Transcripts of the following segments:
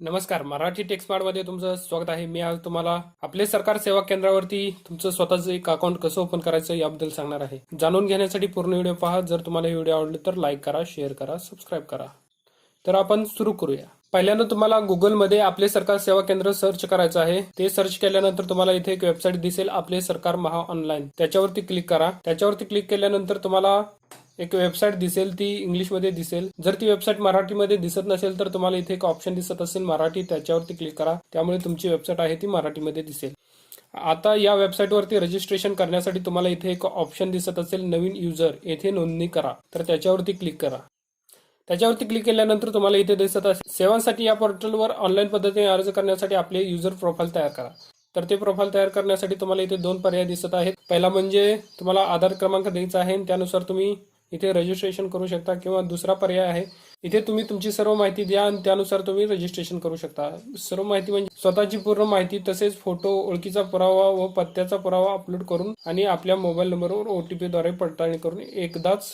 नमस्कार. मराठी टेक्स्टमार्टमध्ये तुमचं स्वागत आहे. मी आज तुम्हाला आपले सरकार सेवा केंद्रावरती तुमचं स्वतःचं एक अकाउंट कसं ओपन करायचं याबद्दल सांगणार आहे. जाणून घेण्यासाठी पूर्ण व्हिडिओ पहा. जर तुम्हाला व्हिडिओ आवडले तर लाईक करा, शेअर करा, सबस्क्राईब करा. तर आपण सुरू करूया. पहिल्यांदा तुम्हाला गुगलमध्ये आपले सरकार सेवा केंद्र सर्च करायचं आहे. ते सर्च केल्यानंतर तुम्हाला इथे एक वेबसाईट दिसेल, आपले सरकार महा ऑनलाईन. त्याच्यावरती क्लिक करा. त्याच्यावरती क्लिक केल्यानंतर तुम्हाला एक वेबसाईट दिसेल, ती इंग्लिशमध्ये दिसेल. जर ती वेबसाईट मराठीमध्ये दिसत नसेल तर तुम्हाला इथे एक ऑप्शन दिसत असेल मराठी, त्याच्यावरती क्लिक करा. त्यामुळे तुमची वेबसाईट आहे ती मराठीमध्ये दिसेल. आता या वेबसाईटवरती रजिस्ट्रेशन करण्यासाठी तुम्हाला इथे एक ऑप्शन दिसत असेल, नवीन युजर, येथे नोंदणी करा. तर त्याच्यावरती क्लिक करा. त्याच्यावरती क्लिक केल्यानंतर तुम्हाला इथे दिसत असेल, सेवांसाठी या पोर्टलवर ऑनलाईन पद्धतीने अर्ज करण्यासाठी आपले युजर प्रोफाईल तयार करा. तर ते प्रोफाईल तयार करण्यासाठी तुम्हाला इथे दोन पर्याय दिसत आहेत. पहिला म्हणजे तुम्हाला आधार क्रमांक द्यायचा आहे, त्यानुसार तुम्ही इथे रजिस्ट्रेशन करू शकता. किंवा दुसरा पर्याय आहे, इथे तुम्ही तुमची सर्व माहिती द्या आणि त्यानुसार तुम्ही रजिस्ट्रेशन करू शकता. सर्व माहिती म्हणजे स्वतःची पूर्ण माहिती, तसेच फोटो, ओळखीचा पुरावा व पत्त्याचा पुरावा अपलोड करून आणि आपल्या मोबाईल नंबरवर OTP द्वारे पडताळणी करून एकदाच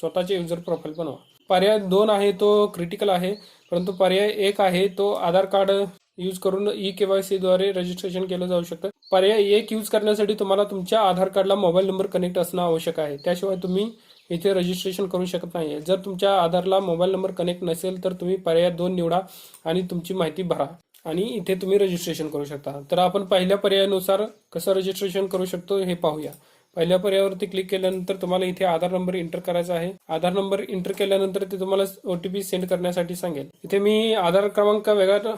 स्वतःचे युजर प्रोफाईल बनवा. पर्याय 2 आहे तो क्रिटिकल आहे, परंतु पर्याय 1 आहे तो आधार कार्ड यूज करून eKYC द्वारे रजिस्ट्रेशन केलं जाऊ शकतं. पर्याय 1 यूज करण्यासाठी तुम्हाला तुमच्या आधार कार्डला मोबाईल नंबर कनेक्ट असणं आवश्यक आहे. त्याशिवाय तुम्ही इथे रजिस्ट्रेशन करू शकत नाही. जर तुमच्या आधारला मोबाईल नंबर कनेक्ट नसेल तर तुम्ही पर्याय 2 निवडा आणि तुमची माहिती भरा आणि इथे तुम्ही रजिस्ट्रेशन करू शकता. तर आपण पहिल्या पर्यायानुसार कसं रजिस्ट्रेशन करू शकतो हे पाहूया. पहिल्या पर्यायावरती क्लिक केल्यानंतर तुम्हाला इथे आधार नंबर एंटर करायचा आहे. आधार नंबर एंटर केल्यानंतर ते तुम्हाला OTP सेंड करण्यासाठी सांगेल. इथे मी आधार क्रमांक वेगळा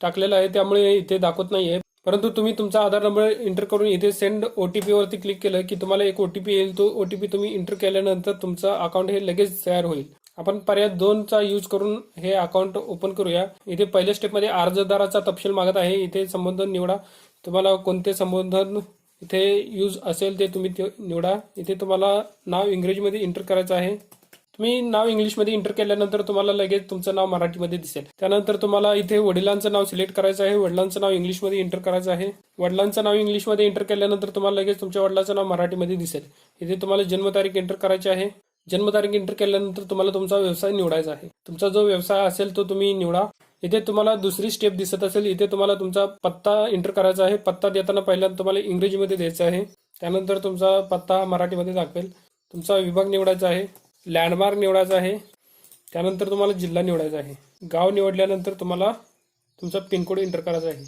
टाकलेला आहे, त्यामुळे इथे दाखवत नाहीये. परंतु तुम्ही तुमचा आधार नंबर एंटर करून इथे सेंड OTP वरती क्लिक केलं की तुम्हाला एक OTP येईल. तो OTP तुम्ही एंटर केल्यानंतर तुमचं अकाउंट हे लगेच तयार होईल. आपण पर्याय 2 चा यूज करून हे अकाउंट ओपन करूया. इथे पहिल्या स्टेपमध्ये अर्जदाराचा तपशील मागत आहे. इथे संबोधन निवडा. तुम्हाला कोणते संबोधन इथे यूज असेल ते तुम्ही निवडा. इथे तुम्हाला नाव इंग्रजीमध्ये एंटर करायचं आहे. तुम्ही नाव इंग्लिशमध्ये एंटर केल्यानंतर तुम्हाला लगेच तुमचं नाव मराठीमध्ये दिसेल. त्यानंतर तुम्हाला इथे वडिलांचं नाव सिलेक्ट करायचं आहे. वडिलांचं नाव इंग्लिशमध्ये एंटर करायचं आहे. वडिलांचं नाव इंग्लिशमध्ये एंटर केल्यानंतर तुम्हाला लगेच तुमच्या वडिलांचं नाव मराठीमध्ये दिसेल. इथे तुम्हाला जन्मतारीख एंटर करायची आहे. जन्मतारीख एंटर केल्यानंतर तुम्हाला तुमचा व्यवसाय निवडायचा आहे. तुमचा जो व्यवसाय असेल तो तुम्ही निवडा. इथे तुम्हाला दुसरी स्टेप दिसत असेल. इथे तुम्हाला तुमचा पत्ता एंटर करायचा आहे. पत्ता देताना पहिल्यांदा तुम्हाला इंग्रजीमध्ये द्यायचा आहे. त्यानंतर तुमचा पत्ता मराठीमध्ये दाखवेल. तुमचा विभाग निवडायचा आहे. लँडमार्क निवडायचा आहे. त्यानंतर तुम्हाला जिल्हा निवडायचा आहे. गाव निवडल्यानंतर तुम्हाला तुमचा पिनकोड एंटर करायचा आहे.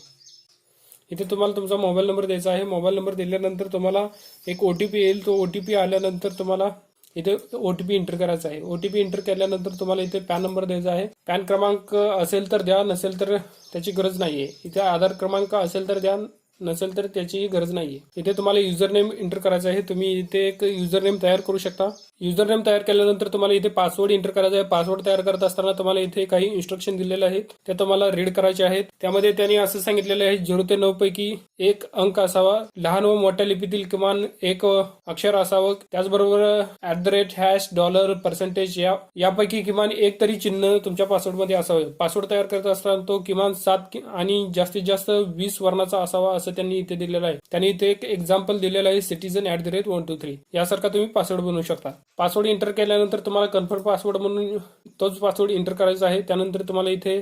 इथे तुम्हाला तुमचा मोबाईल नंबर द्यायचा आहे. मोबाईल नंबर दिल्यानंतर तुम्हाला एक OTP येईल. तो OTP आल्यानंतर तुम्हाला इथे OTP एंटर करायचा आहे. OTP एंटर केल्यानंतर तुम्हाला इथे पॅन नंबर द्यायचा आहे. पॅन क्रमांक असेल तर द्या, नसेल तर त्याची गरज नाहीये. इथे आधार क्रमांक असेल तर द्या, नसेल तर त्याची गरज नाहीये. इथे तुम्हाला युजर नेम एंटर करायचं आहे. तुम्ही इथे एक युजर नेम तयार करू शकता. युजर नेम तयार केल्यानंतर तुम्हाला इथे पासवर्ड एंटर करायचा आहे. पासवर्ड तयार करत असताना तुम्हाला इथे काही इन्स्ट्रक्शन दिलेले आहेत, ते तुम्हाला रीड करायचे आहेत. त्यामध्ये त्यांनी असं सांगितलेलं आहे, 0 ते 9 पैकी एक अंक असावा, लहान व मोठ्या लिपीतील किमान एक अक्षर असावं. त्याचबरोबर $, यापैकी किमान एक तरी चिन्ह तुमच्या पासवर्डमध्ये असावे. पासवर्ड तयार करत असताना तो किमान 7 आणि जास्तीत जास्त 20 वर्णाचा असावा असं त्यांनी इथे दिलेलं आहे. त्यांनी इथे एक एक्झाम्पल दिलेलं आहे, citizen@123. यासारखा तुम्ही पासवर्ड बनवू शकता. पासवर्ड एंटर केल्यानंतर तुम्हाला कन्फर्म पासवर्ड म्हणून तोच पासवर्ड एंटर करायचा आहे. त्यानंतर तुम्हाला इथे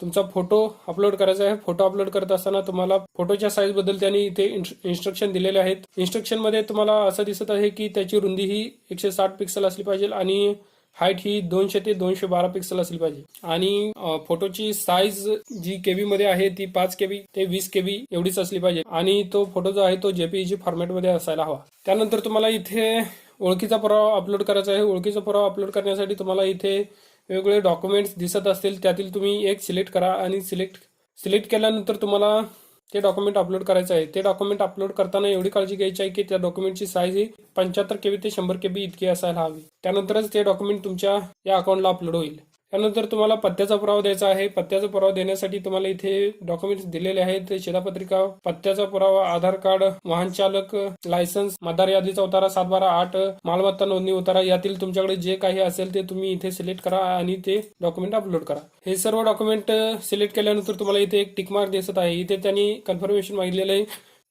तुमचा फोटो अपलोड करायचा आहे. फोटो अपलोड करत असताना तुम्हाला फोटोच्या साईज बद्दल त्यांनी इथे इन्स्ट्रक्शन दिलेले आहेत. इन्स्ट्रक्शन मध्ये तुम्हाला असं दिसत आहे की त्याची रुंदी ही 160 पिक्सल असली पाहिजे आणि हाईट ही 200 ते 212 पिक्सल असली पाहिजे. आणि फोटोची साईज जी KB मध्ये आहे ती 5 KB ते 20 KB एवढीच असली पाहिजे. आणि तो फोटो जो आहे तो JPEG फॉर्मॅटमध्ये असायला हवा. त्यानंतर तुम्हाला इथे ओळखीचा पुरावा अपलोड करायचा आहे. ओळखीचा पुरावा अपलोड करण्यासाठी तुम्हाला इथे वेगवेगळे डॉक्युमेंट्स दिसत असतील, त्यातील तुम्ही एक सिलेक्ट करा आणि सिलेक्ट केल्यानंतर तुम्हाला ते डॉक्युमेंट अपलोड करायचं आहे. ते डॉक्युमेंट अपलोड करताना एवढी काळजी घ्यायची आहे की त्या डॉक्युमेंटची साईज ही 75 KB ते 100 KB इतकी असायला हवी. त्यानंतरच ते डॉक्युमेंट तुमच्या या अकाउंटला अपलोड होईल. त्यानंतर तुम्हाला पत्त्याचा पुरावा द्यायचा आहे. पत्त्याचा पुरावा देण्यासाठी तुम्हाला इथे डॉक्युमेंट्स दिलेले आहेत. शिधापत्रिका, पत्त्याचा पुरावा, आधार कार्ड, वाहन चालक लायसन्स, मतदार यादीचा उतारा 7/12/8, मालमत्ता नोंदणी उतारा, यातील तुमच्याकडे जे काही असेल ते तुम्ही इथे सिलेक्ट करा आणि ते डॉक्युमेंट अपलोड करा. हे सर्व डॉक्युमेंट सिलेक्ट केल्यानंतर तुम्हाला इथे एक टिक मार्क दिसत आहे. इथे त्यांनी कन्फर्मेशन मागितलेलं आहे.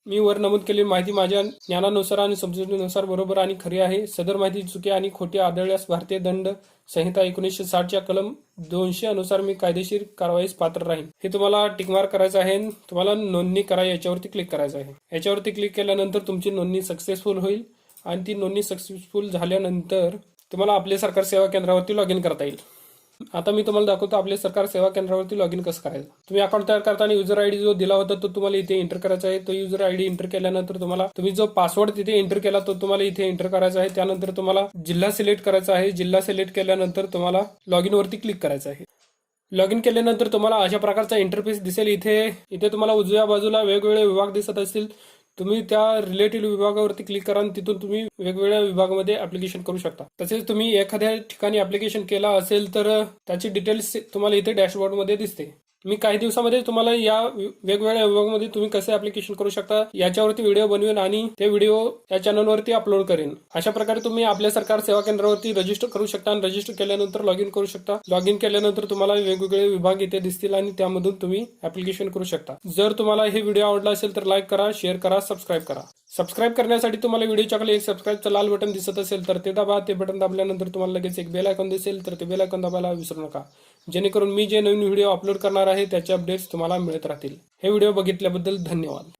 मी वर नमूद केलेली माहिती माझ्या ज्ञानानुसार आणि समजुतीनुसार बरोबर आणि खरी आहे. सदर माहिती चुकी आणि खोटी आढळल्यास भारतीय दंड संहिता 1960च्या कलम 200 अनुसार मी कायदेशीर कारवाईस पात्र राहीन. हे तुम्हाला टिकमार्क करायचं आहे. तुम्हाला नोंदणी करा याच्यावरती क्लिक करायचं आहे. याच्यावरती क्लिक केल्यानंतर तुमची नोंदणी सक्सेसफुल होईल आणि ती नोंदणी सक्सेसफुल झाल्यानंतर तुम्हाला आपले सरकार सेवा केंद्रावरती लॉग इन करता येईल. आता मी तुम्हाला दाखवतो आपले सरकार सेवा केंद्रावरती लॉग इन कसं करायचं. तुम्ही अकाउंट तयार करताना युजर आयडी जो दिला होता तो तुम्हाला इथे एंटर करायचा आहे. तो युजर आयडी एंटर केल्यानंतर तुम्हाला तुम्ही जो पासवर्ड तिथे एंटर केला तो तुम्हाला इथे एंटर करायचा आहे. त्यानंतर तुम्हाला जिल्हा सिलेक्ट करायचा आहे. जिल्हा सिलेक्ट केल्यानंतर तुम्हाला लॉग इन वरती क्लिक करायचं आहे. लॉग इन केल्यानंतर तुम्हाला अशा प्रकारचा इंटरफेस दिसेल. इथे तुम्हाला उजव्या बाजूला वेगवेगळे विभाग दिसत असतील. तुम्ही त्या रिलेटेड विभागावरती क्लिक करा आणि तिथून तुम्ही वेगवेगळ्या विभागामध्ये ऍप्लिकेशन करू शकता. तसेच तुम्ही एखाद्या ठिकाणी ऍप्लिकेशन केला असेल तर त्याची डिटेल्स तुम्हाला इथे डॅशबोर्डमध्ये दिसते. मी काही दिवसामध्ये तुम्हाला या वेगवेगळ्या विभागामध्ये तुम्ही कसे ऍप्लिकेशन करू शकता याच्यावरती व्हिडिओ बनवेन आणि ते व्हिडिओ या चॅनलवरती अपलोड करेन. अशा प्रकारे तुम्ही आपल्या सरकार सेवा केंद्रावरती रजिस्टर करू शकता आणि रजिस्टर केल्यानंतर लॉग इन करू शकता. लॉग इन केल्यानंतर तुम्हाला वेगवेगळे विभाग इथे दिसतील आणि त्यामधून तुम्ही ऍप्लिकेशन करू शकता. जर तुम्हाला हे व्हिडिओ आवडला असेल तर लाईक करा, शेअर करा, सबस्क्राईब करा. सबस्क्राईब करण्यासाठी तुम्हाला व्हिडिओच्या खाली एक सबस्क्राईबचं लाल बटन दिसत असेल तर ते दाबा. ते बटन दाबल्यानंतर तुम्हाला लगेच एक बेल आयकॉन दिसेल तर ते बेल आयकॉन दाबायला विसरू नका, जेणेकरून मी जे नवीन व्हिडिओ अपलोड करणार आहे त्याचे अपडेट्स तुम्हाला मिळत राहतील. हे व्हिडिओ बघितल्याबद्दल धन्यवाद.